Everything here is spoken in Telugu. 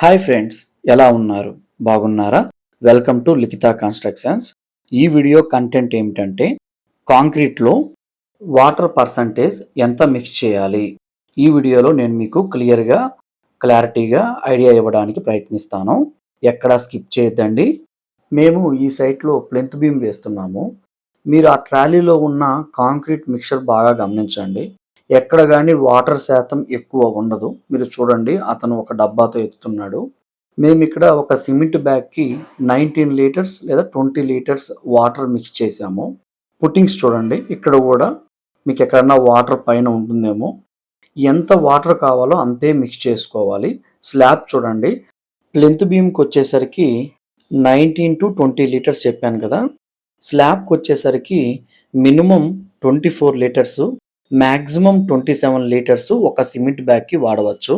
హాయ్ ఫ్రెండ్స్, ఎలా ఉన్నారు? బాగున్నారా? Welcome to Likhitha constructions. ఈ వీడియో కంటెంట్ ఏమిటంటే కాంక్రీట్లో వాటర్ పర్సంటేజ్ ఎంత మిక్స్ చేయాలి. ఈ వీడియోలో నేను మీకు క్లారిటీగా ఐడియా ఇవ్వడానికి ప్రయత్నిస్తాను. ఎక్కడా స్కిప్ చేయొద్దండి. మేము ఈ సైట్లో ప్లెంత్ బీమ్ వేస్తున్నాము. మీరు ఆ ట్రాలీలో ఉన్న కాంక్రీట్ మిక్చర్ బాగా గమనించండి. ఎక్కడ గాని వాటర్ శాతం ఎక్కువ ఉండదు. మీరు చూడండి, అతను ఒక డబ్బాతో ఎత్తుతున్నాడు. మేమిక్కడ ఒక సిమెంట్ బ్యాగ్‌కి 19 లీటర్స్ లేదా 20 లీటర్స్ వాటర్ మిక్స్ చేశాము. పుట్టింగ్స్ చూడండి, ఇక్కడ గూడా మీకెక్కడన్నా వాటర్ పైన ఉంటుందేమో. ఎంత వాటర్ కావాలో అంతే మిక్స్ చేసుకోవాలి. స్లాబ్ చూడండి, ప్లెంత్ బీమ్‌కొచ్చేసరికి 19-20 లీటర్స్ చెప్పాను కదా! స్లాబ్‌కొచ్చేసరికి మినిమమ్ 24 లీటర్సు, మాక్సిమం 27 లీటర్స్ ఒక సిమెంట్ బ్యాగ్‌కి వాడవచ్చు.